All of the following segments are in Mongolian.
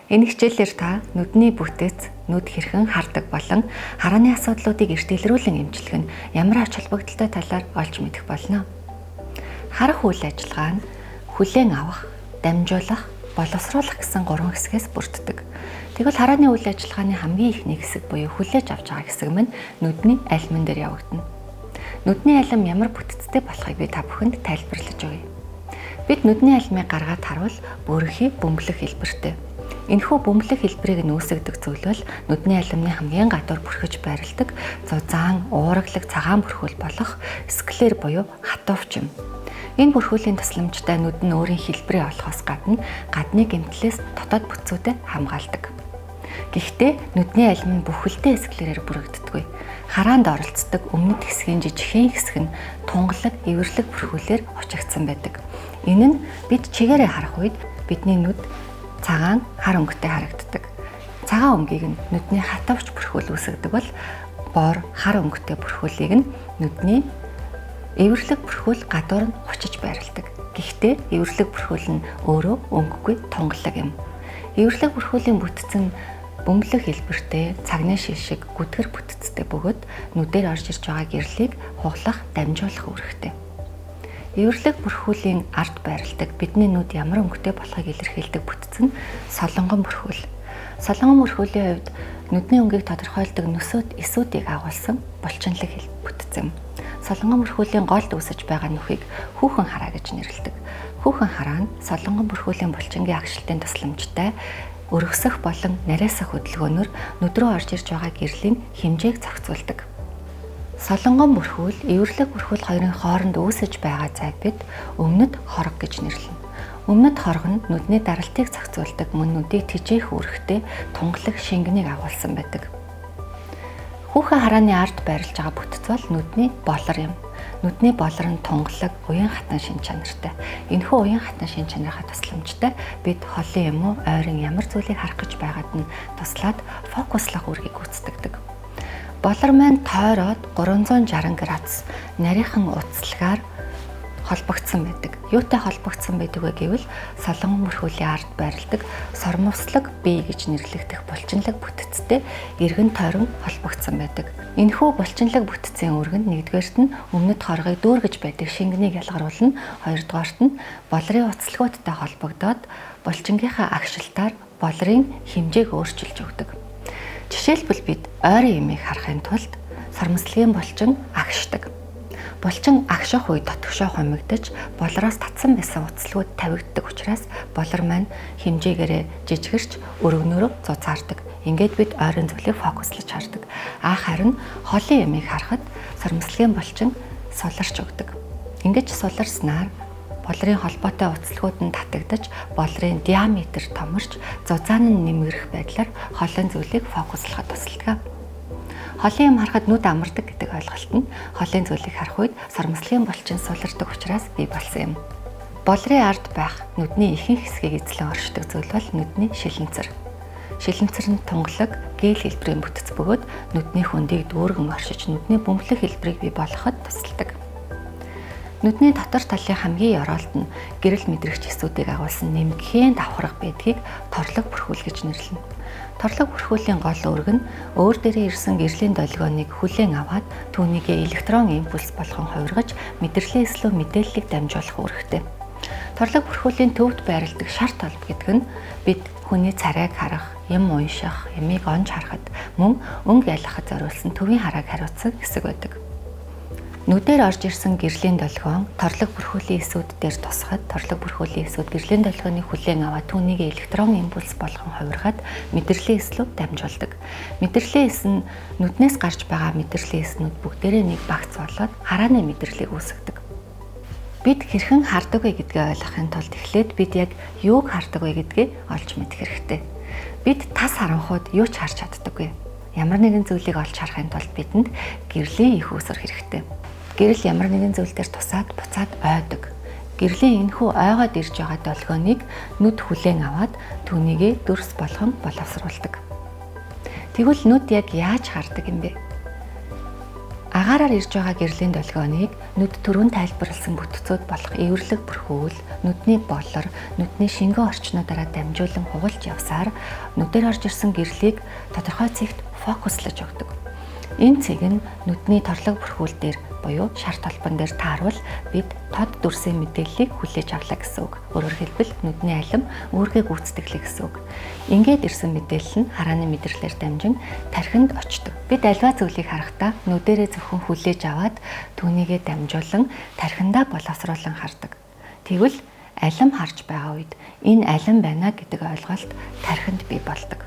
Энэ хичээлээр та нүдний бүтэц, нүд хэрхэн хардаг болон харааны асуудлуудыг эрт илрүүлэн эмчлэх нь ямар ач холбогдолтой талаар олж мэдэх болно. Харах үйл ажиллагаа нь хүлээн авах, дамжуулах, боловсруулах гэсэн 3 хэсгээс бүрддэг. Тэгвэл харааны үйл ажиллагааны хамгийн ихний хэсэг буюу хүлээж авч байгаа хэсэг нь нүдний алимн дээр явагдана. Нүдний алим ямар бүтэцтэй болохыг би та бүхэнд тайлбарлаж өгье. Бид нүдний алимыг гаргаад харуул бүрхий бөмбөлөх хэлбэртэй. Энэхүү бөмбөлөх хэлбэрийг нүүсгдэг зүйлвэл нүдний алимны хамгийн гадуур бүрхэж байрладаг зузаан, ууралаг, цагаан бүрхүүл болох склер буюу хатууфч юм. Энэ бүрхүүлийн тусламжтай нүд нь өөрийн хэлбэрээ олохоос гадны гэмтлээс дотоод бүтцүүдэд хамгаалдаг. Гэхдээ нүдний алим нь бүхэлдээ склерээр бүрэгддэггүй. Хараанд оролцдог өмнөд хэсгийн жижигхэн хэсэг нь тунгалаг, эвэрлэг бүрхүүлээр хучигдсан байдаг. Энэ нь бид чигээрээ харах үед бидний нүд цагаан, хар өнгөтэй харагддаг. Цагаан өнгийг нь нүдний хатавч бүрхүүл үүсгдэг бол бор, хар өнгөтэй бүрхүүлийг нь нүдний эвэрлэг бүрхүүл гадуур нь хучиж байрладаг. Гэхдээ эвэрлэг бүрхүүл нь өөрөө өнгөгүй тунгалаг юм. Эвэрлэг бүрхүүлийн бүтэц нь бөмбөлөх хэлбэртэй, цагны шишиг, гүтгэр бүтэцтэй бөгөөд нүдээр орж ирж байгаа гэрлийг хугалах, дамжуулах үүрэгтэй. Эвэрлэг бүрхүүлийн ард байрладаг бидний нүд ямар өнгөтэй болохыг илэрхийлдэг бүтэц нь солонгон бүрхүүл. Солонгон бүрхүүлийн хувьд нүдний өнгийг тодорхойлдог нүсүүд, эсүүдийг агуулсан булчинлаг бүтэц юм. Солонгон бүрхүүлийн голд үүсэж байгаа нүхийг хүүхэн хараа гэж нэрлэдэг. Хүүхэн хараа нь солонгон бүрхүүлийн булчингийн агшилтын тусламжтай өргөсөх болон нарийсах хөдөлгөөнөөр нүд рүү орж ирж байгаа гэрлийн хэмжээг зохицуулдаг. Солонгон бүрхүүл, эвэрлэг бүрхүүл хоёрын хооронд үүсэж байгаа зайг бид өмнөд хорог гэж нэрлэнэ. Өмнөд хорог нь нүдний даралтыг зохицуулдаг, мөн нүдийг тэжээх үүрэгтэй тунгалаг шингэнийг агуулсан байдаг. Хүүхэн харааны ард байрлаж байгаа бүтэц бол нүдний болор юм. Нүдний болор нь тунгалаг, уян хатан шин чанартай. Энэхүү уян хатан шин чанарынхаа тусламжтай бид холын юм уу, ойрын ямар зүйлийг харах гэж байгаад нь туслаад фокуслах үүргийг гүйцэтгэдэг. Болор маань тойроод 360 градус нарийнхан уцалгаар холбогдсон байдаг. Юутай холбогдсон байдаг вэ гэвэл солонгон бүрхүүлийн ард байрладаг сормовслог бие гэж нэрлэгдэх булчинлаг бүтэцтэй эргэн тойрон холбогдсон байдаг. Энэхүү булчинлаг бүтэцийн өргөнд нэгдүгээрт нь өмнөд хоргыг дүүргэж байдаг шингэнийг ялгаруулна, хоёрдугаарт нь болрын уцалгуудтай холбогдоод булчингийнхаа агшилтаар болрын хэмжээг өөрчилж өгдөг. Жишээлбэл бид ойрын ямыг харахын тулд сормослогийн булчин агшдаг. Булчин агших үед дотгошоо хумигдаж болроос татсан байсан уцалгууд тавигддаг учраас болор маань хэмжээгээрээ жижигэрч өргөнөөрөө зузаардаг. Ингээд бид ойрын зүйлийг фокуслаж хардаг. Харин холын ямыг харахад сормослогийн булчин суларч өгдөг. Ингэж суларснаар болрын холбоотой уцалгууд нь татагдаж, болрын диаметр томорч, зузаан нь нэмэгдэх байдлаар холын зүйлийг фокуслахад тусалдаг. Холын юм харахад нүд амардаг гэдэг ойлголт нь холын зүйлийг харах үед сормослогийн булчин сулардаг учраас бий болсон юм. Болрын ард байх нүдний ихэнх хэсгийг эзлэн оршдог зүйл бол нүдний шилэнцэр. Шилэнцэр нь тунгалаг, гээл хэлбэрийн бүтэц бөгөөд нүдний хөндийг дүүргэн оршиж нүдний бөмбөлөх хэлбэрийг бий болгоход тусалдаг. Нүдний дотор талын хамгийн ёроолт нь гэрэл мэдрэгч эсүүдийг агуулсан нэмгэхийн давхарга байдгийг торлог бүрхүүл гэж нэрлэнэ. Торлог бүрхүүлийн гол үүрэг нь өөр дээрээ ирсэн гэрлийн долгионыг хүлээн аваад түүнийг электрон импульс болгон хувиргаж мэдрэлийн эслүү мэдээллийг дамжуулах үүрэгтэй. Торлог бүрхүүлийн төвд байрладаг шар толб гэдэг нь бид хүний царайг харах, юм унших, ямыг онж харахад мөн өнгө ялгахад зориулсан төвийн харааг хариуцсан хэсэг байдаг. Нүдээр орж ирсэн гэрлийн долгион торлог бүрхүүлийн эсүүд дээр тусахад торлог бүрхүүлийн эсүүд гэрлийн долгионыг хүлээн аваад түүнийг электрон импульс болгон хувиргаад мэдрэлийн эслүү дамжуулдаг. Мэдрэлийн эс нь нүднээс гарч байгаа мэдрэлийн эснүүд бүгдээрээ нэг багц болоод харааны мэдрэлийг үүсгэдэг. Бид хэрхэн хардаг вэ гэдгээ ойлгохын тулд эхлээд бид яг юуг хардаг вэ гэдгээ олж мэдэх хэрэгтэй. Бид тас харанхууд юу ч харж чаддаггүй. Ямар нэгэн зүйлийг олж харахын тулд бидэнд гэрлийн их үүсвэр хэрэгтэй. Гэрэл ямар нэгэн зүйл дээр тусаад буцаад ойдог. Гэрлийн энэхүү ойгоод ирж байгаа долгионыг нүд хүлээн аваад түүнийг дүрс болгон боловсруулдаг. Тэгвэл нүд яг яаж хардаг юм бэ? Агаараар ирж байгаа гэрлийн долгионыг нүд түрүүн тайлбарласан бүтцүүд болох эвэрлэг бүрхүүл, нүдний болор, нүдний шингэн орчнуудаараа дамжуулан хугалж явсаар нүдээр орж ирсэн гэрлийг тодорхой цэгт фокуслаж өгдөг. Энэ цэг нь нүдний торлог бүрхүүл дээр буюу шар толбон дээр тааруул бид тод дүрсийн мэдээллийг хүлээж авлаа гэсэн үг. Өөрөөр хэлбэл нүдний алим үүргээ гүйцэтгэлээ гэсэн үг. Ингээд ирсэн мэдээлэл нь харааны мэдрэлээр дамжин тархинд очдог. Бид альва зүйлийг харахтаа нүдэрээ зөвхөн хүлээж аваад түүнийгээ дамжуулан тархиндаа боловсруулан хардаг. Тэгвэл алим харж байгаа үед энэ алим байна гэдэг ойлголт тархинд бий болдог.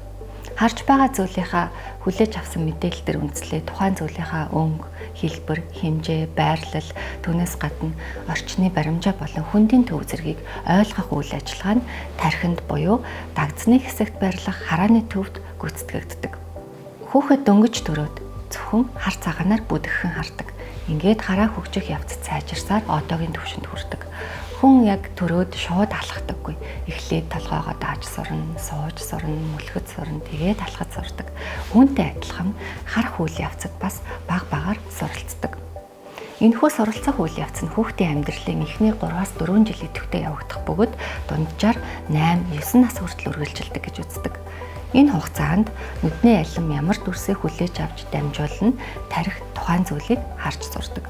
Харж байгаа зүйлийнхаа хүлээж авсан мэдээлэл дээр үндэслээ тухайн зүйлийнхаа өнгө, хэлбэр, хэмжээ, байрлал, түүнээс гадна орчны баримжаа болон хүндийн төв зэргийг ойлгох үйл ажиллагаа нь тархинд буюу дагдсны хэсэгт байрлах харааны төвд гүйцэтгэгддэг. Хүүхэд дөнгөж төрөөд зөвхөн хар цагаанаар бүдгхэн хардаг. Ингээд хараа хөгжих явц сайжирсаар одоогийн түвшинд хүрдэг. Хүн яг төрөөд шууд алхдаггүй. Эхлээд толгоогоо дааж сурна, сууж сурна, мүлгэд сурна, тэгээд алхаж сурдаг. Үүнтэй адилхан харах үйл явцад бас баг багаар суралцдаг. Энэхүү суралцах үйл явц нь хүүхдийн амьдралын эхний 3-аас 4 жил идэвхтэй явагдах бөгөөд дунджаар 8-9 нас хүртэл үргэлжилдэг гэж үздэг. Энэ хугацаанд нүдний алим ямар дүрсийг хүлээж авч дамжуулна тарих тухайн зүйлийг харж сурдаг.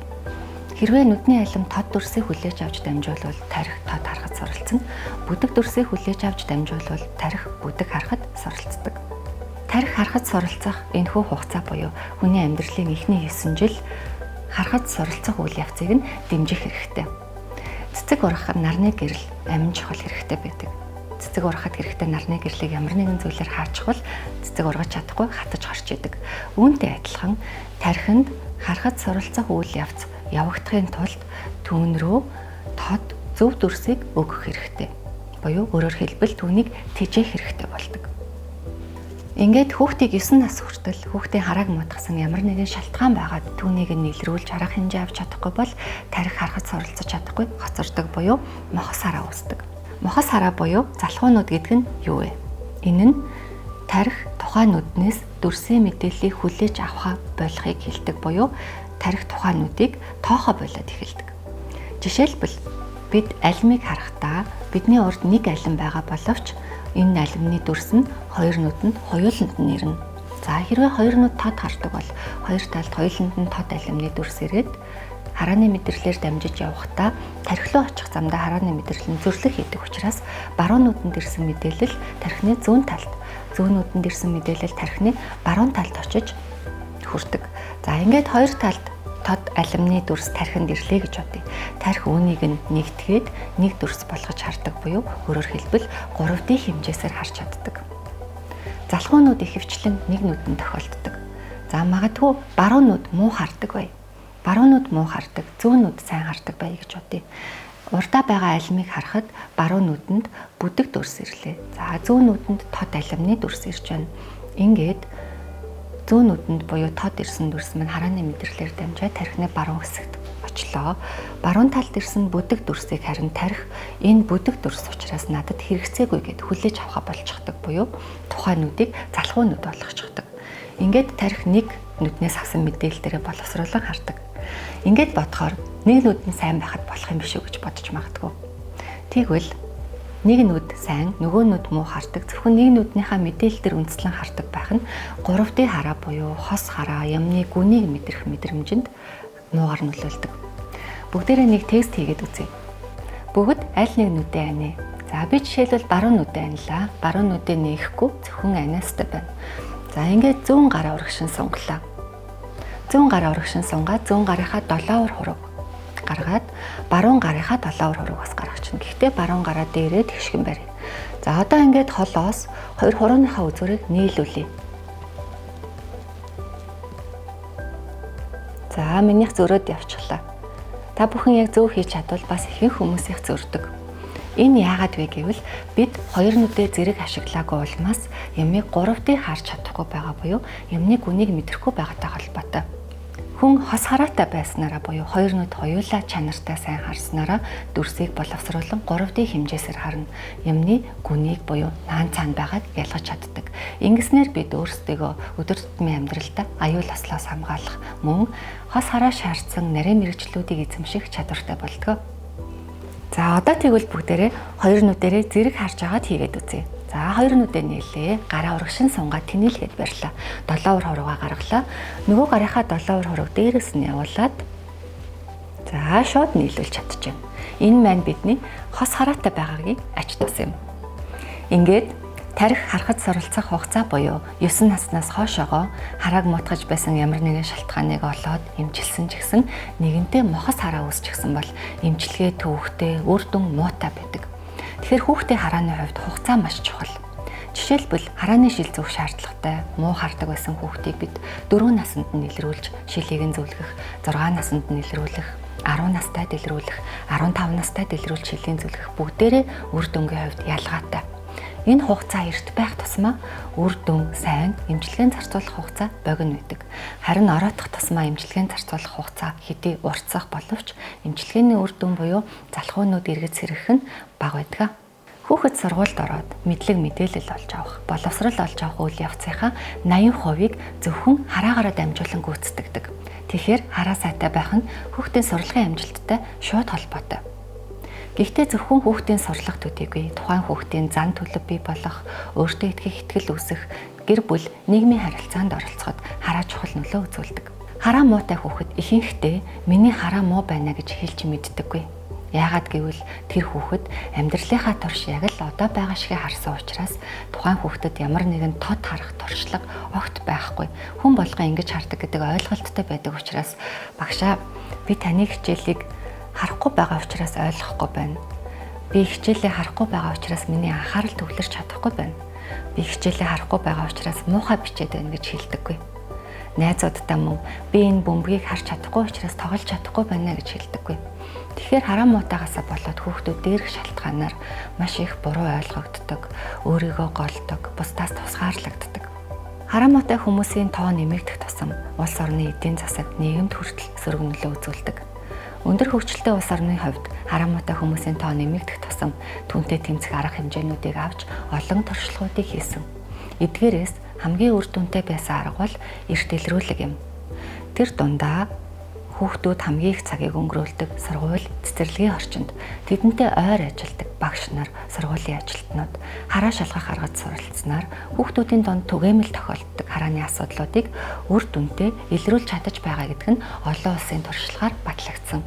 Хэрвээ нүдний алим тод дүрсийг хүлээж авч дамжуулвал тарих тод харахад суралцсан. Бүдэг дүрсийг хүлээж авч дамжуулвал тарих бүдэг харахад суралцдаг. Тарих харахад суралцах энэхүү хугацаа буюу хүний амьдралын эхний 9 жил харахад суралцах үйл явцыг нь дэмжих хэрэгтэй. Цэцэг ургахад нарны гэрэл амин чухал хэрэгтэй байдаг. Цэцэг ургахад хэрэгтэй нарны гэрлийг ямар нэгэн зүйлээр хаачихвал цэцэг ургаж чадахгүй хатаж хорч идэг. Үүнтэй адилхан тархинд харахад суралцах үйл явц явагдахын тулд түүн рүү тод зөв дүрсийг өгөх хэрэгтэй. Буюу өөрөөр хэлбэл түүнийг тэжээх хэрэгтэй болдог. Ингээд хүүхдийг 9 нас хүртэл хүүхдийн харааг муудахсан ямар нэгэн шалтгаан байгаад түүнийг нийлрүүлж харах хэмжээ авч чадахгүй бол тарих харахад суралцаж чадахгүй хоцордог буюу мохос хараа үүсдэг. Мохос хараа буюу залхуунууд гэдэг нь юу вэ? Энэ нь тарих тухайн нүднээс дүрсийн мэдээллийг хүлээж авах болохыг хэлдэг буюу тарих тухайн нүдийг тоохоо болоод эхэлдэг. Жишээлбэл бид алимыг харахдаа бидний урд нэг алим байгаа боловч энэ алимны дүрс нь хоёр нүдэнд хоёуланд нь ирнэ. За хэрвээ хоёр нүд тод хардаг бол хоёр талд хоёуланд нь тод алимны дүрс ирээд харааны мэдрэлээр дамжиж явахдаа тархи руу очих замдаа харааны мэдрэл нь зөрлөх хийдэг учраас баруун нүдэнд ирсэн мэдээлэл тархины зүүн талд, зүүн нүдэнд ирсэн мэдээлэл тархины баруун талд очиж хүрдэг. За ингээд хоёр талд тод алимны дүрс тархинд ирлээ гэж бодъё. Тархи үүнийг нь нэгтгээд нэг дүрс болгож хардаг буюу өөрөөр хэлбэл 3D хэмжээсээр харж чаддаг. Залхуунууд ихэвчлэн нэг нүдэнд тохиолддог. За магадгүй баруун нүд муу хардаг бай. Баруун нүд муу хардаг, зүүн нүд сайн хардаг бай гэж бодъё. Урдаа байгаа алимыг харахад баруун нүдэнд бүдэг дүрс ирлээ. За зүүн нүдэнд тод алимны дүрс ирж байна. Ингээд зүүн нүдэнд буюу тод ирсэн дүрс маань харааны мэдрэлээр дамжаад тархины баруун хэсэгт очлоо. Баруун талд ирсэн бүдэг дүрсийг харин тарих энэ бүдэг дүрс учраас надад хэрэгцээгүй гэд хүлээж авах болчихдог буюу тухайн нүдийг залхуу нүд болгочихдог. Ингээд тарих нэг нүднээс авсан мэдээлэлдээ боловсруулан хардаг. Ингээд бодохоор нэг нүд нь сайн байхад болох юм биш үү гэж бодож магадгүй. Тэгвэл нэг нүд сайн, нөгөө нүд муу хардаг. Зөвхөн нэг нүднийхээ мэдээлэл дээр үндэслэн хардаг байх нь 3D хараа буюу хос хараа, ямны гүнийг мэдрэх мэдрэмжинд муугар нөлөөлдөг. Бүгдээрээ нэг тест хийгээд үзье. Бүгд аль нэг нүдээ анаа. За би жишээлбэл баруун нүдээ анлаа. Баруун нүдээ нээхгүй зөвхөн анаастай байна. За ингээд зүүн гараа урагшин сунгалаа. Зүүн гараа урагшин сунгаад зүүн гарынхаа 7 ор хураг гаргаад баруун гарынхаа 7 ор хураг бас гаргачихна. Гэхдээ баруун гараа дээрээ тэгшгэн барь. За одоо ингээд холоос хоёр хурууныхаа үзүүрийг нийлүүлье. За минийх зөрөөд явчихлаа. Та бүхэн яг зөв хийж чадвал бас ихэнх хүмүүсийнх зөрдөг. Энэ яагаад вэ гэвэл бид хоёр нүдээ зэрэг ашиглаагүй улмаас ямыг 3D харж чадахгүй байгаа буюу ямны гүнийг мэдрэхгүй байгаатай холбоотой. Хүн хос хараатай байснараа буюу хоёр нүд хоёулаа чанартай сайн харснараа дүрсийг боловсруулан 3D хэмжээсээр харна. Ямны гүнийг буюу наан цаана байгааг ялгаж чаддаг. Ингэснээр бид өөрсдөө өдөр тутмын амьдралдаа аюул ослоос хамгаалах мөн хос хараа шаардсан нарийн мэрэгчлүүдийг эзэмших чадвартай болдог. За одоо тэгвэл бүгдээрээ хоёр нүдэрээ зэрэг харж агаад хийгээд үзье. За хоёр нүдээ нийлээ. Гараа урагшин сунгаад тэнэлгээд барьлаа. Долоовор хуруугаа гаргалаа. Нөгөө гарынхаа долоовор хурууг дээрээс нь явуулаад за шууд нийлүүлж чадчихэв. Энэ маань бидний хос хараатай байгаагийг ач тус юм. Ингээд тарих харахад суралцах хугацаа буюу 9 наснаас хойшоогоо харааг мутгаж байсан ямар нэгэн шалтгааныг олоод эмчилсэн ч гэсэн нэгэнтээ мохос хараа үүсчихсэн бол эмчилгээ төвөгтэй үр дүн муутай байдаг. Тэгэхээр хүүхдийн харааны хувьд хугацаа маш чухал. Жишээлбэл харааны шил зүүх шаардлагатай муу хардаг байсан хүүхдийг бид 4 наснд нь илрүүлж шилийг нь зөвлөх, 6 наснд нь илрүүлэх, 10 настай дэлрүүлэх, 15 настай дэлрүүлж шилийн зөвлөх бүгдээрээ үр дүнгийн хувьд ялгаатай. Энэ хугацаа эрт байх тусмаа үр дүн сайн эмчилгээнд зарцуулах хугацаа богино байдаг. Харин ороодох тусмаа эмчилгээнд зарцуулах хугацаа хэдий уртсах боловч эмчилгээний үр дүн буюу залхуунууд эргэж сэргэх нь бага байдаг. Хүүхэд сургуульд ороод мэдлэг мэдээлэл олж авах, боловсрол олж авах үйл явцынхаа 80%-ийг зөвхөн хараагаараа дамжуулан гүйцэтгэдэг. Тэгэхээр хараа сайтай байх нь хүүхдийн сурлагын амжилттай шууд холбоотой. Гэхдээ зөвхөн хүүхдийн сурлах төдийгүй тухайн хүүхдийн зан төлөв бий болох, өөртөө итгэх итгэл үүсэх, гэр бүл, нийгмийн харилцаанд оролцоход хараа чухал нөлөө үзүүлдэг. Хараа муутай хүүхэд ихэнхдээ миний хараа муу байна гэж хэлж мэддэггүй. Яагаад гэвэл тэр хүүхэд амьдралынхаа турш яг л одоо байгаа шигээ харсан учраас тухайн хүүхдэд ямар нэгэн тод харах туршлага огт байхгүй. Хүн болгон ингэж хардаг гэдэг ойлголттой байдаг учраас багшаа би таны хичээлийг харахгүй байгаа учраас ойлгохгүй байна. Би хичээлээ харахгүй байгаа учраас миний анхаарал төвлөрч чадахгүй байна. Би хичээлээ харахгүй байгаа учраас муухай бичээд байна гэж хэлдэггүй. Найзуудтай мөн би энэ бөмбөгийг харж чадахгүй учраас тоглож чадахгүй байна гэж хэлдэггүй. Тэгэхээр хараа муутайгаасаа болоод хүүхдүүд дээрх шалтгаанаар маш их буруу ойлгогддог, өөрийгөө голдог, бусдаас тусгаарлагддаг. Хараа муутай хүмүүсийн тоо нэмэгдэх тусам улс орны эдийн засаг, нийгэмд хүртэл сөрөг нөлөө үзүүлдэг. Өндөр хөгжилтэй улс орны хувьд хараа муутай хүмүүсийн тоо нэмэгдэх тусам түүнтэй тэмцэх арга хэмжээнүүдийг авч олон туршлагуудыг хийсэн. Эдгээрээс хамгийн үр дүнтэй байсан арга бол эрт илрүүлэг юм. Тэр дундаа хүүхдүүд хамгийн их цагийг өнгөрүүлдэг сургууль, цэцэрлэгийн орчинд тэдэнтэй ойр ажилладаг багш нар, сургуулийн ажилтнууд хараа шалгах аргад суралцсанаар хүүхдүүдийн донд түгээмэл тохиолддог харааны асуудлуудыг үр дүнтэй илрүүлж чадаж байгаа гэдэг нь олон улсын туршлагаар батлагдсан.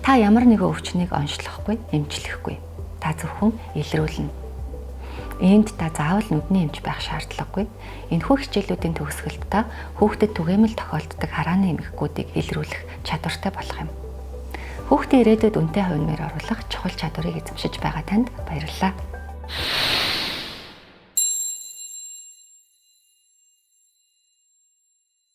Та ямар нэгэн өвчнийг онцлохгүй, эмчлэхгүй. Та зөвхөн илрүүлнэ. Энд та заавал нүдний эмч байх шаардлагагүй. Энэхүү хичээлүүдийн төгсгөлд та хүүхдэд түгээмэл тохиолддог харааны эмгэгүүдийг илрүүлэх чадвартай болох юм. Хүүхдийн ирээдүйд үнэтэй хувь нэмэр оруулах чухал чадварыг эзэмшиж байгаа танд баярлалаа.